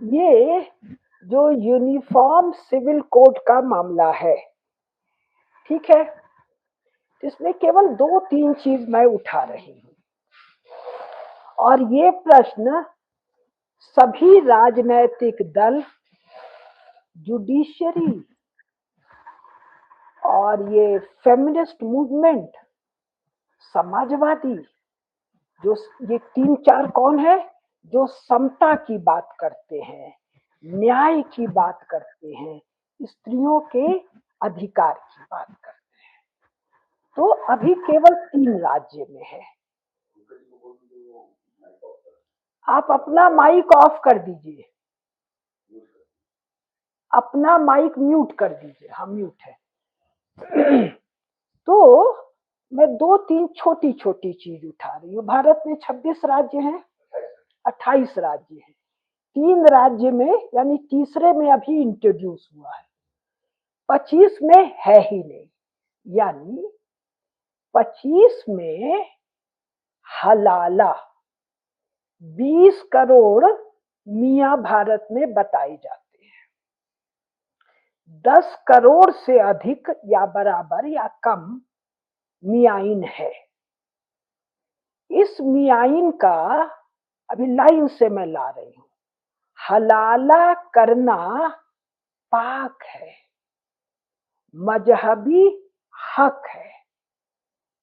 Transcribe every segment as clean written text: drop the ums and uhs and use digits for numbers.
ये जो uniform civil code का मामला है, ठीक है, इसमें केवल 2-3 चीज मैं उठा रही हूँ और ये प्रश्न सभी राजनैतिक दल, जुडिशरी और ये फेमिनिस्ट मूवमेंट, समाजवादी, जो ये 3-4 कौन है जो समता की बात करते हैं, न्याय की बात करते हैं, स्त्रियों के अधिकार की बात करते हैं। तो अभी केवल 3 राज्य में है। आप अपना माइक ऑफ कर दीजिए, अपना माइक म्यूट कर दीजिए। हाँ, म्यूट है। तो मैं 2-3 छोटी छोटी चीज उठा रही हूँ। भारत में 26 राज्य हैं, 28 राज्य हैं। 3 राज्य में यानी तीसरे में अभी इंट्रोड्यूस हुआ है, 25 में है ही नहीं। यानी 25 में हलाला 20 करोड़ मियाँ भारत में बताए जाते हैं। 10 करोड़ से अधिक या बराबर या कम मियाइन है। इस मियाइन का अभी लाइन से मैं ला रही हूं। हलाला करना पाक है, मजहबी हक है।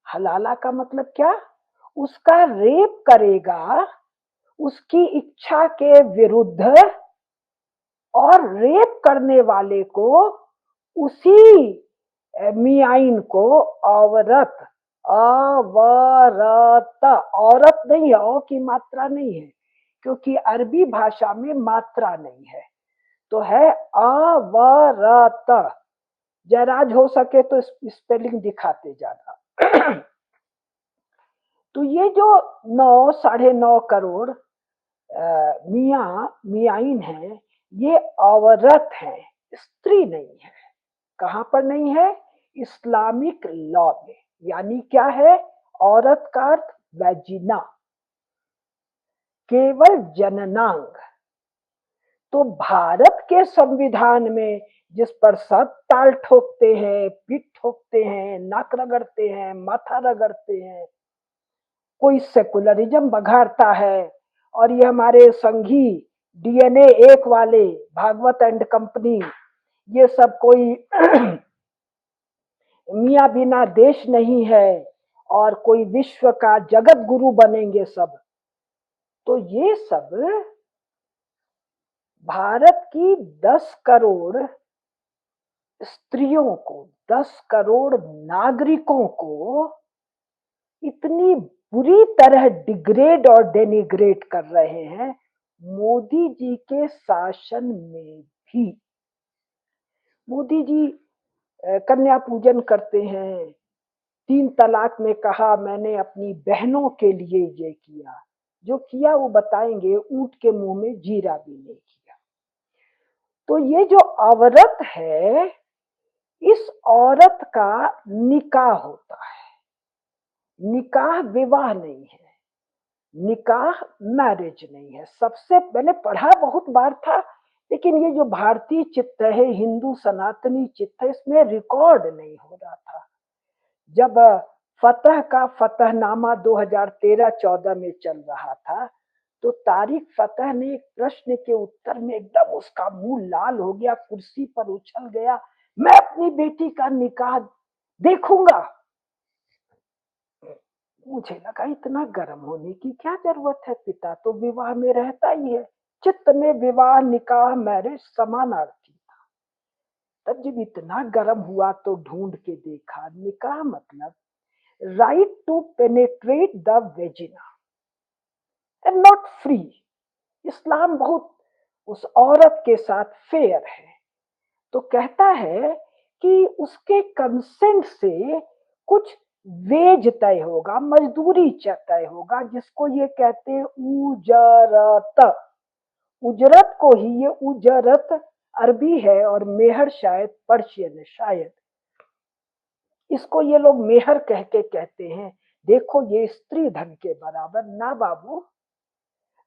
हलाला का मतलब क्या? उसका रेप करेगा उसकी इच्छा के विरुद्ध और रेप करने वाले को, उसी मियाइन को औरत, अवरत, औरत नहीं है, औ की मात्रा नहीं है, क्योंकि अरबी भाषा में मात्रा नहीं है, तो है अवरत। जयराज हो सके तो स्पेलिंग दिखाते जाना। तो ये जो 9-9.5 करोड़ मियाइन है, ये औरत है, स्त्री नहीं है। कहां पर नहीं है? इस्लामिक लॉ में। यानी क्या है? औरत का अर्थ वैजिना, केवल जननांग। तो भारत के संविधान में जिस पर सब ताल ठोकते हैं, पीठ ठोकते हैं, नाक रगड़ते हैं, माथा रगड़ते हैं, कोई सेकुलरिज्म बघाड़ता है, और ये हमारे संघी डीएनए 1 वाले भागवत एंड कंपनी, ये सब कोई मियाँ बिना देश नहीं है और कोई विश्व का जगत गुरु बनेंगे सब। तो ये सब भारत की 10 करोड़ स्त्रियों को, 10 करोड़ नागरिकों को इतनी बुरी तरह डिग्रेड और डेनिग्रेट कर रहे हैं, मोदी जी के शासन में भी। मोदी जी कन्या पूजन करते हैं, 3 तलाक में कहा मैंने अपनी बहनों के लिए ये किया, जो किया वो बताएंगे, ऊंट के मुंह में जीरा भी नहीं किया। तो ये जो औरत है, इस औरत का निकाह होता है। निकाह विवाह नहीं है, निकाह मैरिज नहीं है। सबसे मैंने पढ़ा बहुत बार था, लेकिन ये जो भारतीय चित्त है, हिंदू सनातनी चित्त है, इसमें रिकॉर्ड नहीं हो रहा था। जब फतह का फतहनामा 2013-14 में चल रहा था, तो तारिक फतह ने एक प्रश्न के उत्तर में एकदम उसका मुंह लाल हो गया, कुर्सी पर उछल गया, मैं अपनी बेटी का निकाह देखूंगा। मुझे लगा इतना गर्म होने की क्या जरूरत है, पिता तो विवाह में रहता ही है। चित्त में विवाह, निकाह, मैरिज समानार्थी था। तब जब इतना गर्म हुआ तो ढूंढ के देखा, निकाह मतलब right to penetrate the vagina and not free। इस्लाम बहुत उस औरत के साथ फेयर है, तो कहता है कि उसके कंसेंट से कुछ वेज तय होगा, मजदूरी तय होगा, जिसको ये कहते हैं उजरत। उजरत को ही ये उजरत अरबी है और मेहर शायद पर्शियन है, शायद इसको ये लोग मेहर कह के कहते हैं। देखो ये स्त्री धन के बराबर ना बाबू,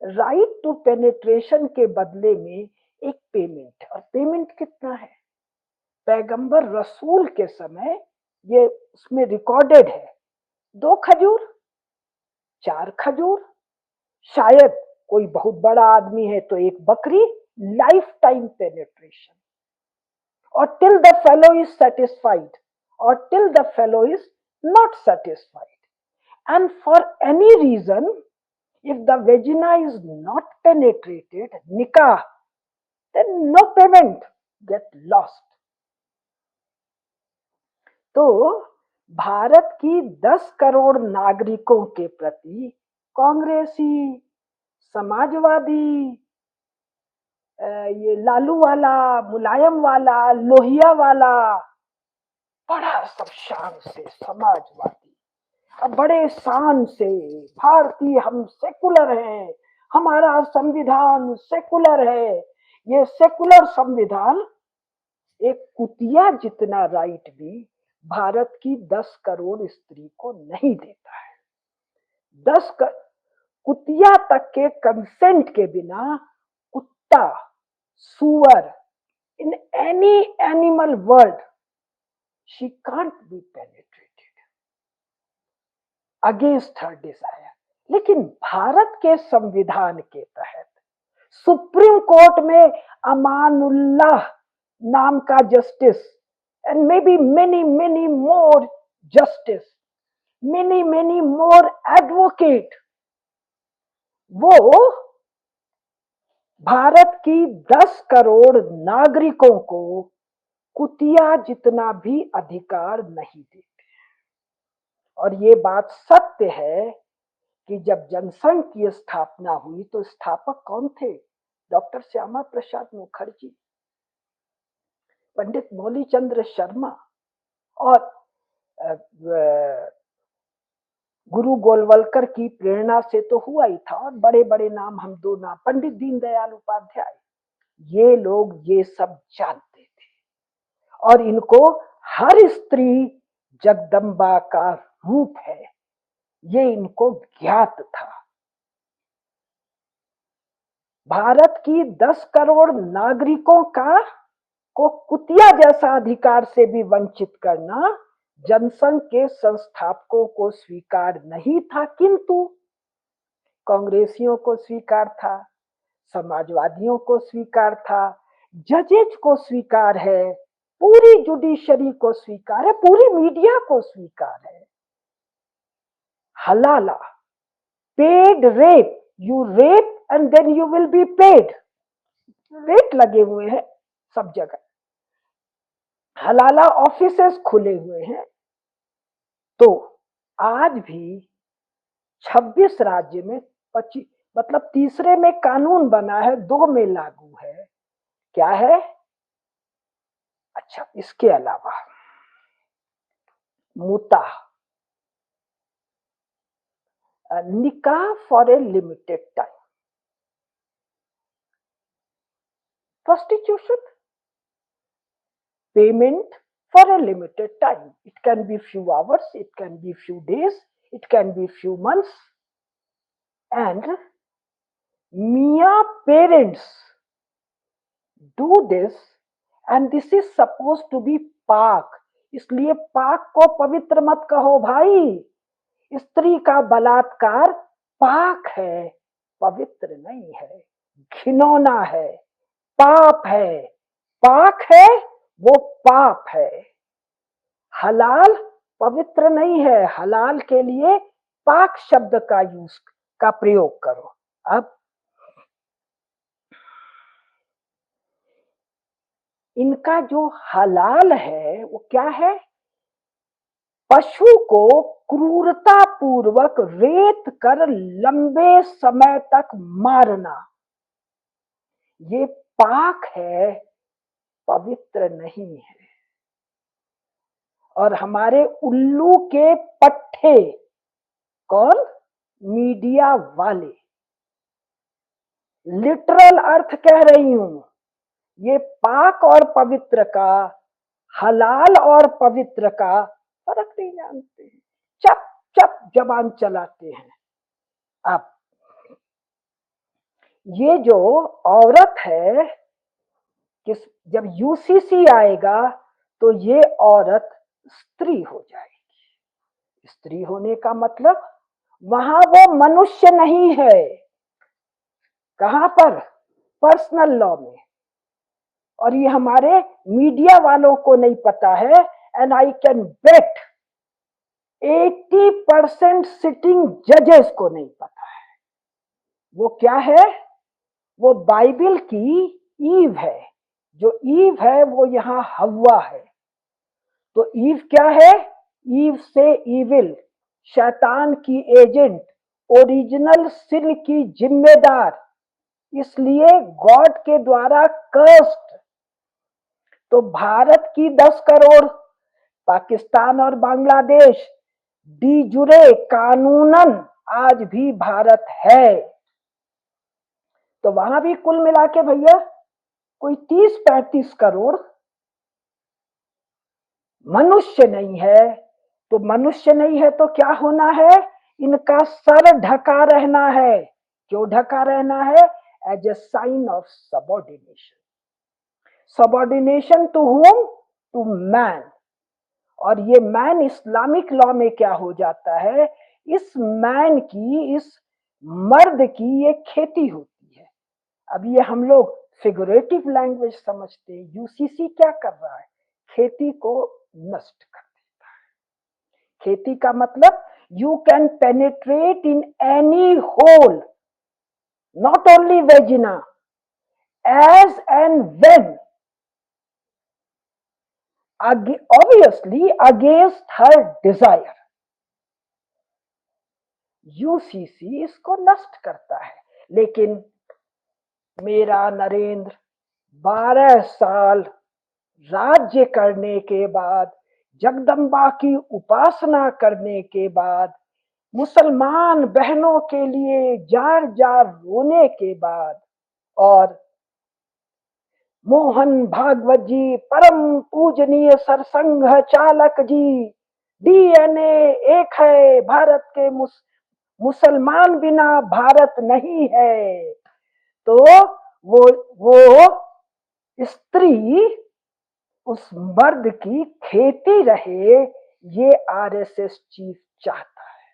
राइट टू पेनिट्रेशन के बदले में एक पेमेंट, और पेमेंट कितना है? पैगंबर रसूल के समय ये उसमें रिकॉर्डेड है, 2 खजूर, 4 खजूर, शायद कोई बहुत बड़ा आदमी है तो 1 बकरी, life time penetration, or till the fellow is satisfied, or till the fellow is not satisfied. And for any reason, if the vagina is not penetrated, nikah, then no payment, get lost. तो भारत की 10 करोड़ नागरिकों के प्रति कांग्रेसी, समाजवादी, ये लालू वाला, मुलायम वाला, लोहिया वाला, बड़ा सब शान से समाजवादी, अब बड़े शान से भारतीय, हम सेकुलर हैं, हमारा संविधान सेकुलर है। ये सेकुलर संविधान एक कुतिया जितना राइट भी भारत की 10 करोड़ स्त्री को नहीं देता है। 10 कुतिया तक के कंसेंट के बिना कुत्ता, सुअर, in any animal world she can't be penetrated against her desire. लेकिन भारत के संविधान के तहत सुप्रीम कोर्ट में अमानुल्लाह नाम का justice, and may be many many more justice, many many more advocate, वो भारत की 10 करोड़ नागरिकों को कुतिया जितना भी अधिकार नहीं देते। और ये बात सत्य है कि जब जनसंघ की स्थापना हुई तो स्थापक कौन थे? डॉक्टर श्यामा प्रसाद मुखर्जी, पंडित मौली चंद्र शर्मा, और गुरु गोलवलकर की प्रेरणा से तो हुआ ही था, और बड़े बड़े नाम, हम 2 नाम, पंडित दीनदयाल उपाध्याय, ये लोग ये सब जानते थे, और इनको हर स्त्री जगदम्बा का रूप है, ये इनको ज्ञात था। भारत की 10 करोड़ नागरिकों को कुतिया जैसा अधिकार से भी वंचित करना जनसंघ के संस्थापकों को स्वीकार नहीं था, किंतु कांग्रेसियों को स्वीकार था, समाजवादियों को स्वीकार था, जजेज को स्वीकार है, पूरी जुडिशरी को स्वीकार है, पूरी मीडिया को स्वीकार है। हलाला, paid rape, you rape and then you will be paid, rate लगे हुए हैं सब जगह, हलाला ऑफिसेस खुले हुए हैं। तो आज भी 26 राज्य में 25, मतलब तीसरे में कानून बना है, 2 में लागू है। क्या है? अच्छा, इसके अलावा मुता, निकाह for a limited time, prostitution, payment for a limited time. It can be few hours, it can be few days, it can be few months. And Mia parents do this, and this is supposed to be पाक, इसलिए पाक को पवित्र मत कहो भाई। स्त्री का बलात्कार पाक है, पवित्र नहीं है, घिनौना है, पाप है। पाक है वो पाप है, हलाल पवित्र नहीं है। हलाल के लिए पाक शब्द का प्रयोग करो। अब इनका जो हलाल है वो क्या है? पशु को क्रूरता पूर्वक रेत कर लंबे समय तक मारना, ये पाक है, पवित्र नहीं है। और हमारे उल्लू के पट्टे कौन? मीडिया वाले, लिटरल अर्थ कह रही हूं, ये पाक और पवित्र का, हलाल और पवित्र का फर्क नहीं जानते, चप चप जबान चलाते हैं। अब ये जो औरत है, किस जब यूसीसी आएगा तो ये औरत स्त्री हो जाएगी। स्त्री होने का मतलब वहां वो मनुष्य नहीं है। कहां पर? पर्सनल लॉ में। और ये हमारे मीडिया वालों को नहीं पता है। And I can bet 80% sitting जजेस को नहीं पता है। वो क्या है? वो बाइबल की ईव है। जो ईव है वो यहाँ हव्वा है। तो ईव क्या है? ईव से ईविल, शैतान की एजेंट, ओरिजिनल सिल की जिम्मेदार, इसलिए गॉड के द्वारा कर्स्ड। तो भारत की 10 करोड़, पाकिस्तान और बांग्लादेश डी जुरे कानूनन आज भी भारत है। तो वहां भी कुल मिला के भैया कोई 30-35 करोड़ मनुष्य नहीं है। तो मनुष्य नहीं है तो क्या होना है? इनका सर ढका रहना है। क्यों ढका रहना है? As a sign of subordination. Subordination to whom? To man. और ये मैन इस्लामिक लॉ में क्या हो जाता है? इस मैन की, इस मर्द की ये खेती होती है। अब ये हम लोग फिगरेटिव लैंग्वेज समझते हैं। यूसीसी क्या कर रहा है? खेती को नष्ट कर देता है। खेती का मतलब you can penetrate in any hole, not only vagina, as and when, obviously against her desire। UCC इसको नष्ट करता है। लेकिन मेरा नरेंद्र 12 साल राज्य करने के बाद, जगदम्बा की उपासना करने के बाद, मुसलमान बहनों के लिए जार जार रोने के बाद, और मोहन भागवत जी, परम पूजनीय सरसंघ चालक जी, डीएनए एक है, भारत के मुसलमान बिना भारत नहीं है। तो वो स्त्री उस मर्द की खेती रहे, ये आरएसएस चीफ चाहता है।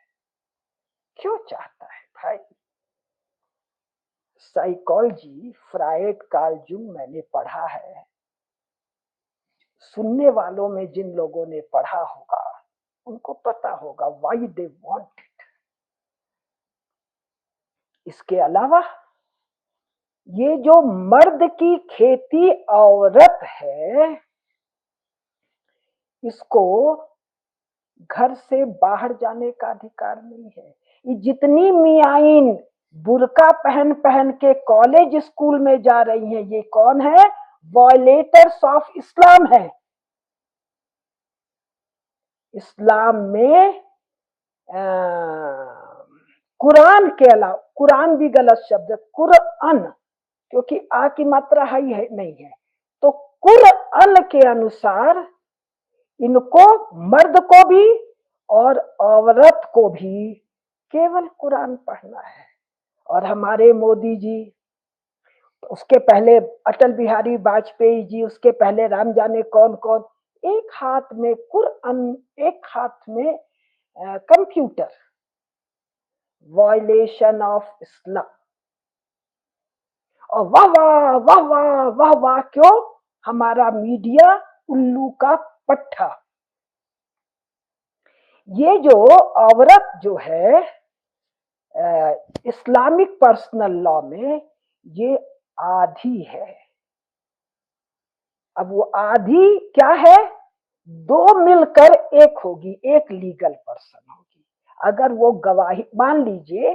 क्यों चाहता है भाई? साइकोलॉजी, फ्रायड, कार्ल जंग मैंने पढ़ा है। सुनने वालों में जिन लोगों ने पढ़ा होगा उनको पता होगा व्हाई दे वांट इट। इसके अलावा ये जो मर्द की खेती औरत है, इसको घर से बाहर जाने का अधिकार नहीं है। ये जितनी मियाइन बुर्का पहन पहन के कॉलेज स्कूल में जा रही हैं, ये कौन है? वॉयलेटर्स ऑफ इस्लाम है। इस्लाम में कुरान के अलावा, कुरान भी गलत शब्द है, कुरअन, क्योंकि आ की मात्रा हाई है नहीं है। तो कुरअन के अनुसार इनको, मर्द को भी और औरत को भी, केवल कुरान पढ़ना है। और हमारे मोदी जी, उसके पहले अटल बिहारी वाजपेयी जी, उसके पहले राम जाने कौन कौन, एक हाथ में कुरान, एक हाथ में कंप्यूटर। Violation of Islam. और वाह वाह वाह वाह वाह वाह, क्यों? हमारा मीडिया उल्लू का पट्टा। ये जो औरत जो है इस्लामिक पर्सनल लॉ में, ये आधी है। अब वो आधी क्या है? दो मिलकर एक होगी, एक लीगल पर्सन होगी। अगर वो गवाही, मान लीजिए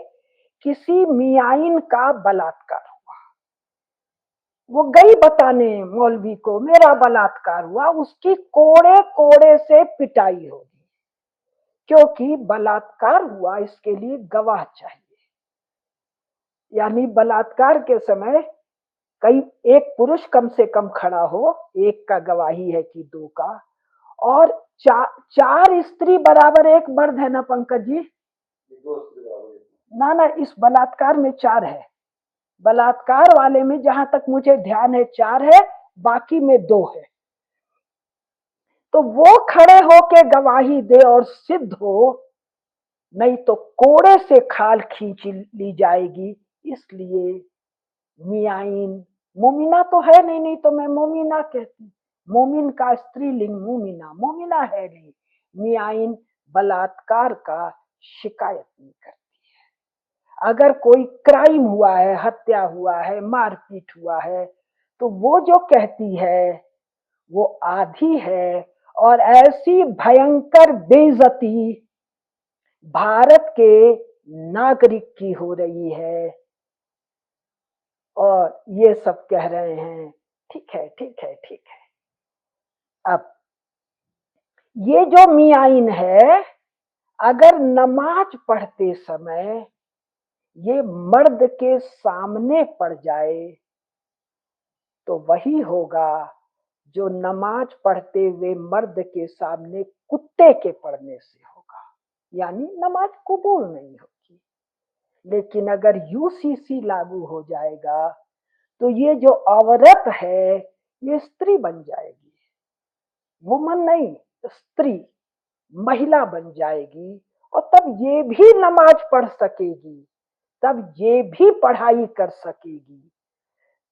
किसी मियाइन का बलात्कार हुआ, वो गई बताने मौलवी को मेरा बलात्कार हुआ, उसकी कोड़े कोड़े से पिटाई होगी, क्योंकि बलात्कार हुआ, इसके लिए गवाह चाहिए। यानी बलात्कार के समय कई, एक पुरुष कम से कम खड़ा हो, एक का गवाही है कि दो का, और चार स्त्री बराबर एक मर्द है ना पंकज जी? ना ना, इस बलात्कार में 4 है। बलात्कार वाले में जहां तक मुझे ध्यान है 4 है, बाकी में 2 है। तो वो खड़े होके गवाही दे और सिद्ध हो, नहीं तो कोड़े से खाल खींच ली जाएगी। इसलिए मियाइन, मोमिना तो है नहीं, नहीं तो मैं मोमिना कहती। मोमिन का स्त्रीलिंग मोमिना, मोमिना है नहीं। मियाइन बलात्कार का शिकायत नहीं करती है। अगर कोई क्राइम हुआ है, हत्या हुआ है, मारपीट हुआ है, तो वो जो कहती है वो आधी है। और ऐसी भयंकर बेइज्जती भारत के नागरिक की हो रही है, और ये सब कह रहे हैं ठीक है, ठीक है, ठीक है। अब ये जो मियाइन है, अगर नमाज पढ़ते समय ये मर्द के सामने पड़ जाए तो वही होगा जो नमाज पढ़ते हुए मर्द के सामने कुत्ते के पढ़ने से होगा, यानी नमाज कबूल नहीं होगी। लेकिन अगर यूसीसी लागू हो जाएगा तो ये जो औरत है ये स्त्री बन जाएगी, वुमन नहीं, स्त्री, महिला बन जाएगी। और तब ये भी नमाज पढ़ सकेगी, तब ये भी पढ़ाई कर सकेगी,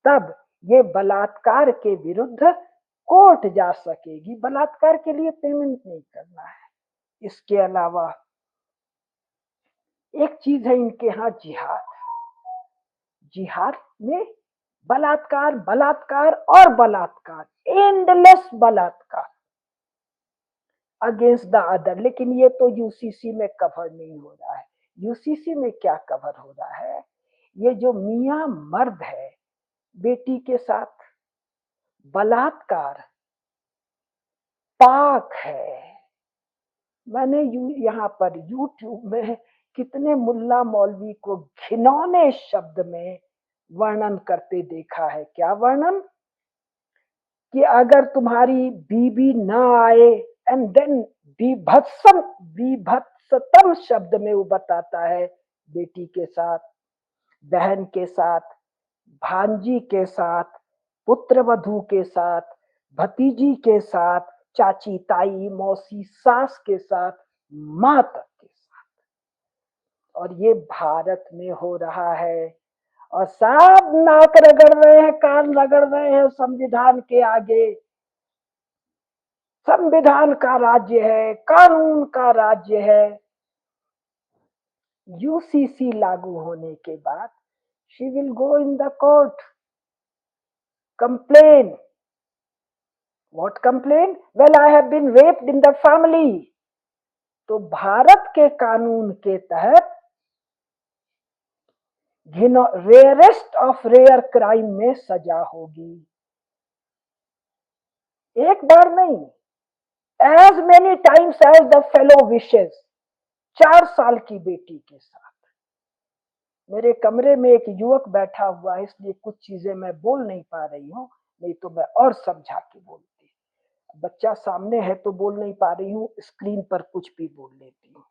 तब ये बलात्कार के विरुद्ध कोर्ट जा सकेगी। बलात्कार के लिए पेमेंट नहीं करना है। इसके अलावा एक चीज है इनके यहाँ, जिहाद। जिहाद में बलात्कार, बलात्कार और बलात्कार, एंडलेस बलात्कार अगेंस्ट द अदर। लेकिन ये तो यूसीसी में कवर नहीं हो रहा है। यूसीसी में क्या कवर हो रहा है, ये जो मियां मर्द है बेटी के साथ बलात्कार पाक है। मैंने यहाँ पर यूट्यूब में कितने मुल्ला मौलवी को घिनौने शब्द में वर्णन करते देखा है। क्या वर्णन, कि अगर तुम्हारी बीबी ना आए, एंड देन बीभत्सतम शब्द में वो बताता है बेटी के साथ, बहन के साथ, भांजी के साथ, पुत्र वधू के साथ, भतीजी के साथ, चाची, ताई, मौसी, सास के साथ, मां तक के साथ। और ये भारत में हो रहा है, और सब नाक रगड़ रहे हैं, कान रगड़ रहे हैं संविधान के आगे। संविधान का राज्य है, कानून का राज्य है। यूसीसी लागू होने के बाद she will go in the court, complain. What complain? Well, I have been raped in the family. तो भारत के कानून के तहत रेयरेस्ट ऑफ रेयर क्राइम में सजा होगी। एक बार नहीं, as many times as the fellow wishes. 4 साल की बेटी के साथ। मेरे कमरे में एक युवक बैठा हुआ है, इसलिए कुछ चीजें मैं बोल नहीं पा रही हूँ, नहीं तो मैं और समझा के बोलती। बच्चा सामने है तो बोल नहीं पा रही हूँ, स्क्रीन पर कुछ भी बोल लेती हूँ।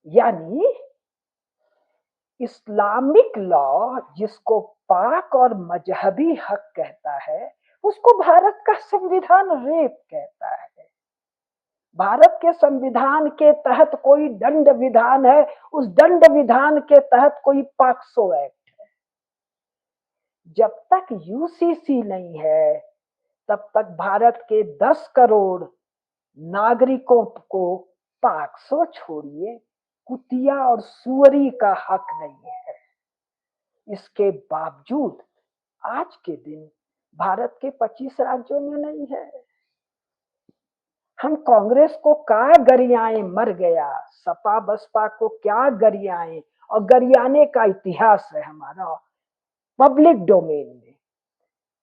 यानी इस्लामिक लॉ जिसको पाक और मजहबी हक कहता है, उसको भारत का संविधान रेप कहता है। भारत के संविधान के तहत कोई दंड विधान है, उस दंड विधान के तहत कोई पॉक्सो एक्ट है। जब तक यूसीसी नहीं है तब तक भारत के 10 करोड़ नागरिकों को पॉक्सो छोड़िए, कुतिया और सुअरी का हक नहीं है। इसके बावजूद आज के दिन भारत के 25 राज्यों में नहीं है। हम कांग्रेस को क्या गरियाएं, मर गया। सपा बसपा को क्या गरियाएं, और गरियाने का इतिहास है हमारा पब्लिक डोमेन में।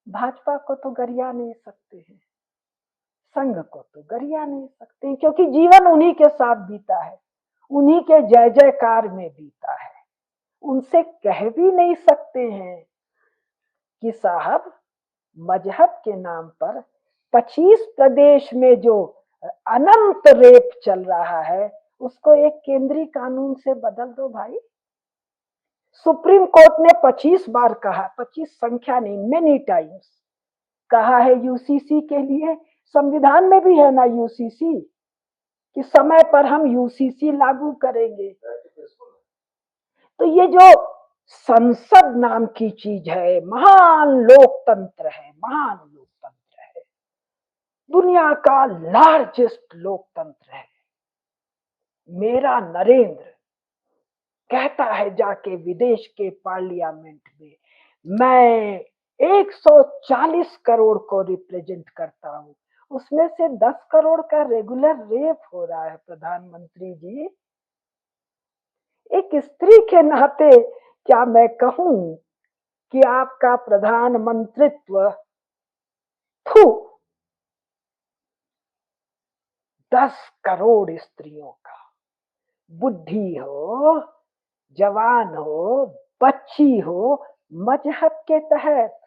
भाजपा को तो गरिया नहीं सकते हैं, संघ को तो गरिया नहीं सकते हैं, क्योंकि जीवन उन्हीं के साथ बीता है, उन्हीं के जय जयकार में बीता है। उनसे कह भी नहीं सकते हैं कि साहब मजहब के नाम पर 25 प्रदेश में जो अनंत रेप चल रहा है उसको एक केंद्रीय कानून से बदल दो भाई। सुप्रीम कोर्ट ने 25 बार कहा, 25 संख्या नहीं, मेनी टाइम्स कहा है यूसीसी के लिए। संविधान में भी है ना यूसीसी, कि समय पर हम यूसीसी लागू करेंगे। तो ये जो संसद नाम की चीज है, महान लोकतंत्र है, महान लोकतंत्र है, दुनिया का लार्जेस्ट लोकतंत्र है। मेरा नरेंद्र कहता है जाके विदेश के पार्लियामेंट में, मैं 140 करोड़ को रिप्रेजेंट करता हूं, उसमें से 10 करोड़ का रेगुलर रेप हो रहा है। प्रधानमंत्री जी, एक स्त्री के नाते क्या मैं कहूं कि आपका प्रधानमंत्रित्व, थू, 10 करोड़ स्त्रियों का, बुढ़ी हो, जवान हो, बच्ची हो, मजहब के तहत,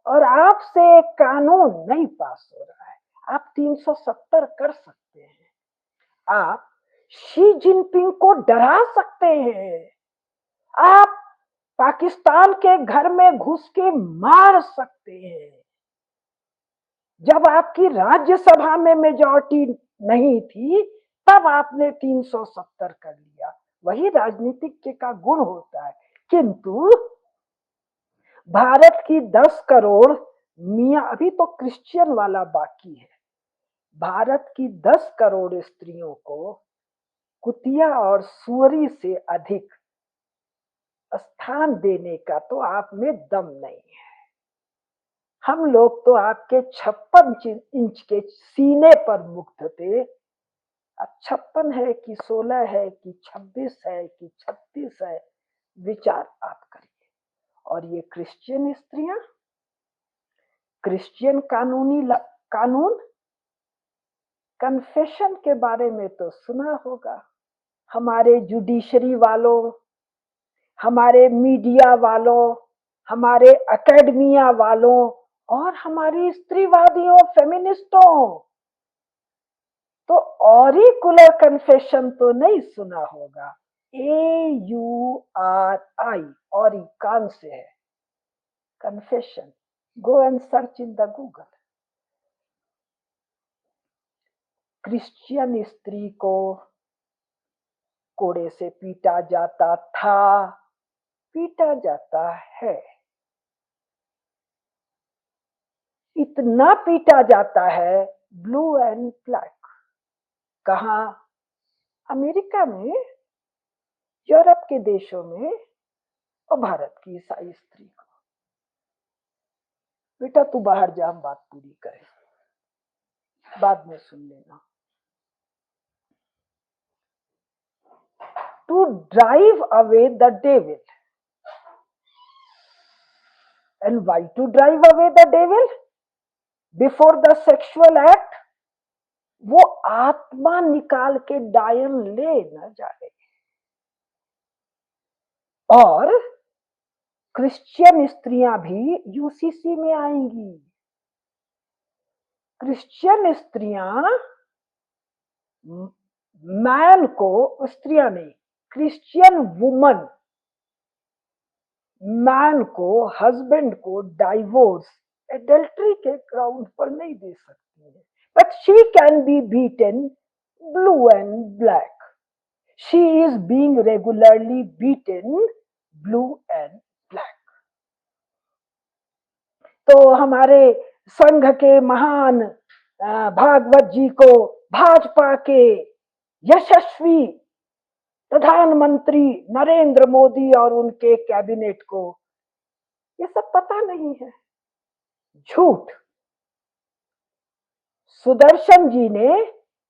और आपसे एक कानून नहीं पास हो रहा है। आप 370 कर सकते हैं, आप शी जिनपिंग को डरा सकते हैं, आप पाकिस्तान के घर में घुस के मार सकते हैं। जब आपकी राज्यसभा में मेजॉरिटी नहीं थी तब आपने 370 कर लिया, वही राजनीतिक के का गुण होता है। किंतु भारत की 10 करोड़ मियां, अभी तो क्रिश्चियन वाला बाकी है, भारत की 10 करोड़ स्त्रियों को कुतिया और सुअरी से अधिक स्थान देने का तो आप में दम नहीं है। हम लोग तो आपके 56 इंच के सीने पर मुग्ध थे। अब 56 है कि 16 है कि 26 है कि 36 है, विचार आप करिए। और ये क्रिश्चियन स्त्रियां, क्रिश्चियन कानून, कन्फेशन के बारे में तो सुना होगा। हमारे जुडिशरी वालों, हमारे मीडिया वालों, हमारे एकेडमिया वालों और हमारी स्त्रीवादियों, फेमिनिस्टों, तो ऑरिकुलर कन्फेशन तो नहीं सुना होगा। AURI, और कान से है confession, go and search in the Google. Christian स्त्री को कोड़े से पीटा जाता था, पीटा जाता है, इतना पीटा जाता है, ब्लू एंड ब्लैक। कहा? अमेरिका में, यूरोप के देशों में, और भारत की ईसाई स्त्री को। बेटा तू बाहर जा, हम बात पूरी करें, बाद में सुन लेना। To drive away the devil. And why to drive away the devil? Before the sexual act, वो आत्मा निकाल के डायन ले न जाए। और क्रिश्चियन स्त्रियां भी यूसीसी में आएंगी। क्रिश्चियन स्त्रियां मैन को, स्त्रियां नहीं, क्रिश्चियन वुमन मैन को, हस्बैंड को डाइवोर्स एडल्ट्री के ग्राउंड पर नहीं दे सकती है। But she can be beaten blue and black. She is being regularly beaten blue and black. तो हमारे संघ के महान भागवत जी को भाजपा के यशस्वी प्रधानमंत्री नरेंद्र मोदी और उनके कैबिनेट को ये सब पता नहीं है। झूठ। सुदर्शन जी ने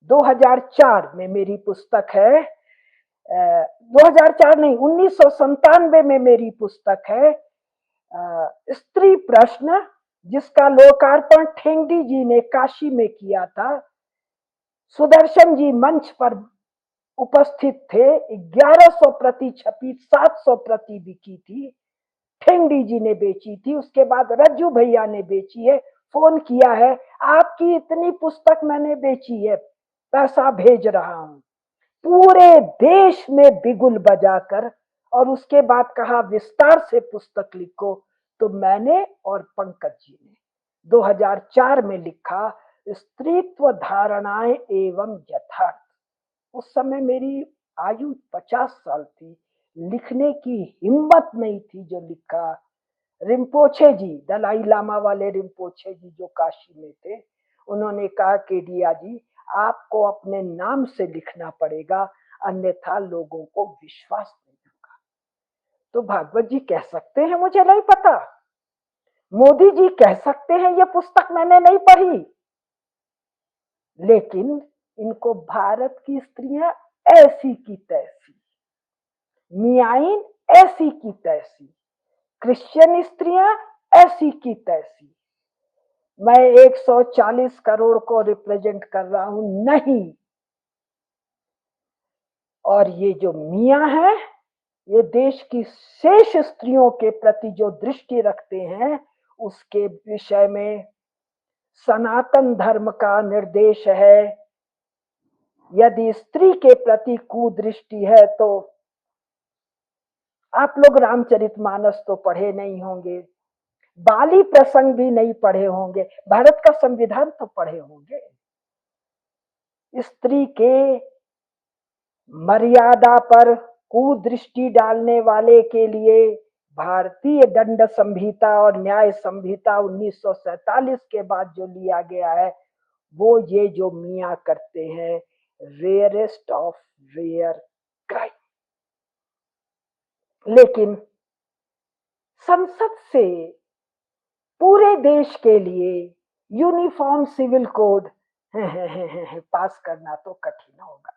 2004 में, मेरी पुस्तक है, 2004 नहीं, 1997 में मेरी पुस्तक है स्त्री प्रश्न, जिसका लोकार्पण ठेंगड़ी जी ने काशी में किया था। सुदर्शन जी मंच पर उपस्थित थे। 1100 प्रति छपी, 700 प्रति बिकी थी, ठेंगड़ी जी ने बेची थी। उसके बाद रज्जू भैया ने बेची है। फोन किया है, आपकी इतनी पुस्तक मैंने बेची है, पैसा भेज रहा हूं। पूरे देश में बिगुल बजाकर और उसके बाद कहा विस्तार से पुस्तक लिखो। तो मैंने और पंकज जी ने 2004 में लिखा स्त्रीत्व धारणाएं एवं यथार्थ। उस समय मेरी आयु 50 साल थी, लिखने की हिम्मत नहीं थी जो लिखा। रिम्पोछे जी, दलाई लामा वाले रिम्पोछे जी जो काशी में थे, उन्होंने कहा केडिया जी आपको अपने नाम से लिखना पड़ेगा, अन्यथा लोगों को विश्वास नहीं होगा। तो भागवत जी कह सकते हैं मुझे नहीं पता, मोदी जी कह सकते हैं ये पुस्तक मैंने नहीं पढ़ी, लेकिन इनको भारत की स्त्रियां ऐसी की तैसी, मियाइन ऐसी की तैसी, क्रिश्चियन स्त्रियां ऐसी की तैसी। मैं 140 करोड़ को रिप्रेजेंट कर रहा हूं नहीं। और ये जो मियां है, ये देश की शेष स्त्रियों के प्रति जो दृष्टि रखते हैं उसके विषय में सनातन धर्म का निर्देश है। यदि स्त्री के प्रति कुदृष्टि है तो आप लोग रामचरितमानस तो पढ़े नहीं होंगे, बाली प्रसंग भी नहीं पढ़े होंगे, भारत का संविधान तो पढ़े होंगे। स्त्री के मर्यादा पर कुदृष्टि डालने वाले के लिए भारतीय दंड संहिता और न्याय संहिता 1947 के बाद जो लिया गया है, वो ये जो मियां करते हैं, रेयरेस्ट ऑफ रेयर क्राइम। लेकिन संसद से पूरे देश के लिए यूनिफॉर्म सिविल कोड पास करना तो कठिन होगा।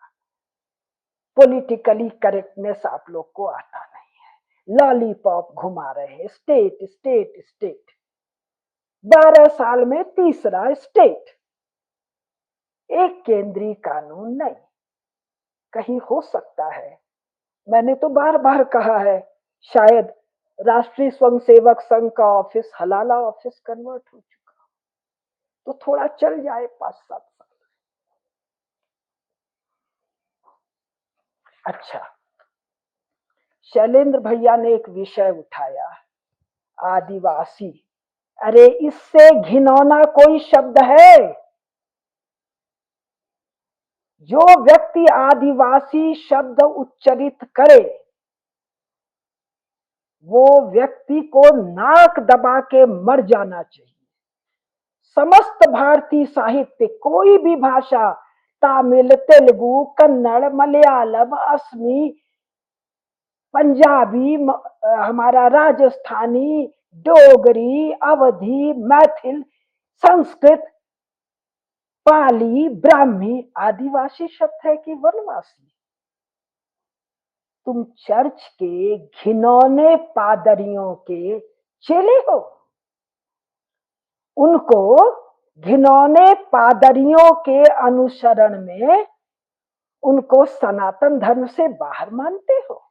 पॉलिटिकली करेक्टनेस आप लोग को आता नहीं है, लॉलीपॉप घुमा रहे हैं, स्टेट स्टेट स्टेट, 12 साल में तीसरा स्टेट, एक केंद्रीय कानून नहीं। कहीं हो सकता है, मैंने तो बार बार कहा है, शायद राष्ट्रीय स्वयंसेवक संघ का ऑफिस हलाला ऑफिस कन्वर्ट हो चुका, तो थोड़ा चल जाए 5-7 साल। अच्छा, शैलेंद्र भैया ने एक विषय उठाया, आदिवासी। अरे इससे घिनौना कोई शब्द है? जो व्यक्ति आदिवासी शब्द उच्चरित करे वो व्यक्ति को नाक दबा के मर जाना चाहिए। समस्त भारतीय साहित्य, कोई भी भाषा, तमिल, तेलुगु, कन्नड़, मलयालम, असमी, पंजाबी, हमारा राजस्थानी, डोगरी, अवधी, मैथिल, संस्कृत, पाली, ब्राह्मी, आदिवासी शब्द है कि वनवासी। तुम चर्च के घिनौने पादरियों के चेले हो। उनको घिनौने पादरियों के अनुसरण में उनको सनातन धर्म से बाहर मानते हो।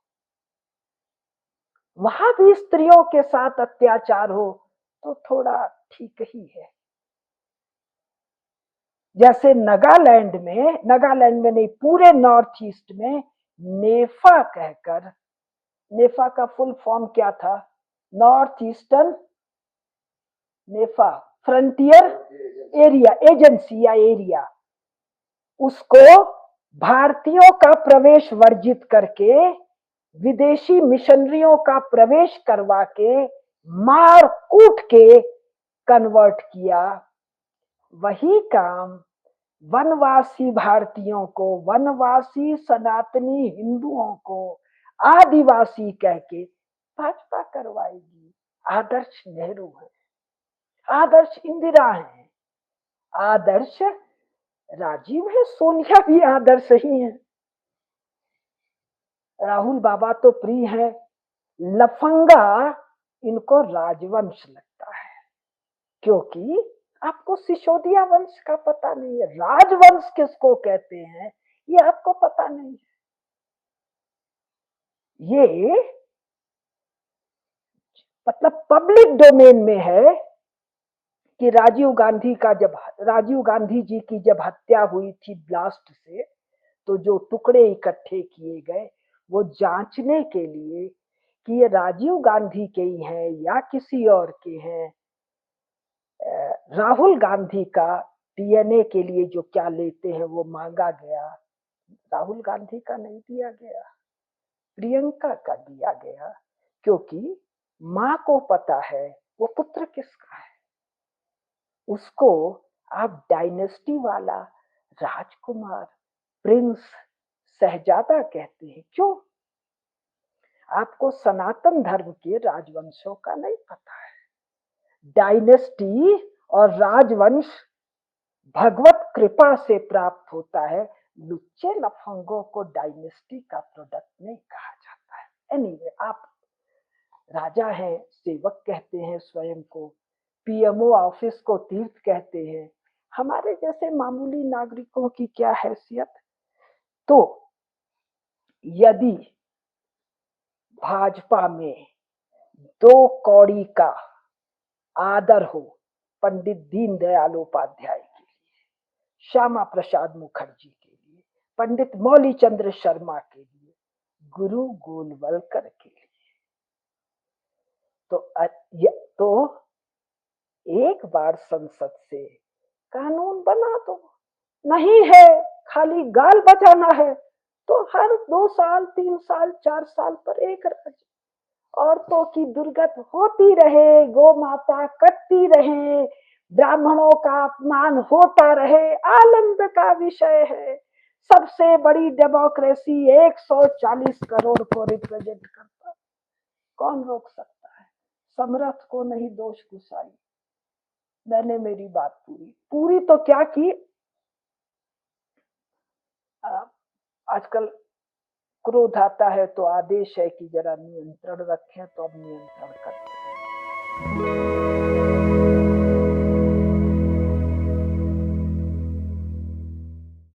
वहां भी स्त्रियों के साथ अत्याचार हो तो थोड़ा ठीक ही है। जैसे नागालैंड में नहीं, पूरे नॉर्थ ईस्ट में नेफा कहकर, नेफा का फुल फॉर्म क्या था? नॉर्थ ईस्टर्न नेफा फ्रंटियर एरिया एजेंसी या एरिया, उसको भारतीयों का प्रवेश वर्जित करके विदेशी मिशनरियों का प्रवेश करवा के मार कूट के कन्वर्ट किया। वही काम वनवासी भारतीयों को, वनवासी सनातनी हिंदुओं को आदिवासी कह के भाजपा करवाएगी। आदर्श नेहरू है, आदर्श इंदिरा है, आदर्श राजीव है, सोनिया भी आदर्श ही है, राहुल बाबा तो प्रिय है। लफंगा इनको राजवंश लगता है, क्योंकि आपको सिसोदिया वंश का पता नहीं है, राजवंश किसको कहते हैं ये आपको पता नहीं है। ये मतलब पब्लिक डोमेन में है कि राजीव गांधी जी की जब हत्या हुई थी ब्लास्ट से, तो जो टुकड़े इकट्ठे किए गए वो जांचने के लिए कि ये राजीव गांधी के ही हैं या किसी और के हैं। राहुल गांधी का डीएनए के लिए जो क्या लेते हैं वो मांगा गया, राहुल गांधी का नहीं दिया गया, प्रियंका का दिया गया, क्योंकि माँ को पता है वो पुत्र किसका है। उसको आप डायनेस्टी वाला, राजकुमार, प्रिंस, शहजादा कहते हैं, क्यों? आपको सनातन धर्म के राजवंशों का नहीं पता है। डायनेस्टी और राजवंश भगवत कृपा से प्राप्त होता है। लुच्चे लफंगों को डायनेस्टी का प्रोडक्ट नहीं कहा जाता है। एनीवे, आप राजा हैं, सेवक कहते हैं स्वयं को, पीएमओ ऑफिस को तीर्थ कहते हैं। हमारे जैसे मामूली नागरिकों की क्या हैसियत? तो यदि भाजपा में दो कौड़ी का आदर हो पंडित दीनदयाल उपाध्याय के लिए, श्यामा प्रसाद मुखर्जी के लिए, पंडित मौली चंद्र शर्मा के लिए, गुरु गोलवलकर के लिए, तो एक बार संसद से कानून बना दो। नहीं है, खाली गाल बजाना है, तो हर 2 साल 3 साल 4 साल पर एक राज्य, औरतों की दुर्गत होती रहे, गौ माता कटती रहे, ब्राह्मणों का अपमान होता रहे, आनंद का विषय है। सबसे बड़ी डेमोक्रेसी 140 करोड़ को रिप्रेजेंट करता, कौन रोक सकता है? समर्थ को नहीं दोष गुसाई। मैंने मेरी बात पूरी तो क्या की, आजकल क्रोध आता है तो आदेश है कि जरा नियंत्रण रखें, तो अब नियंत्रण करते हैं।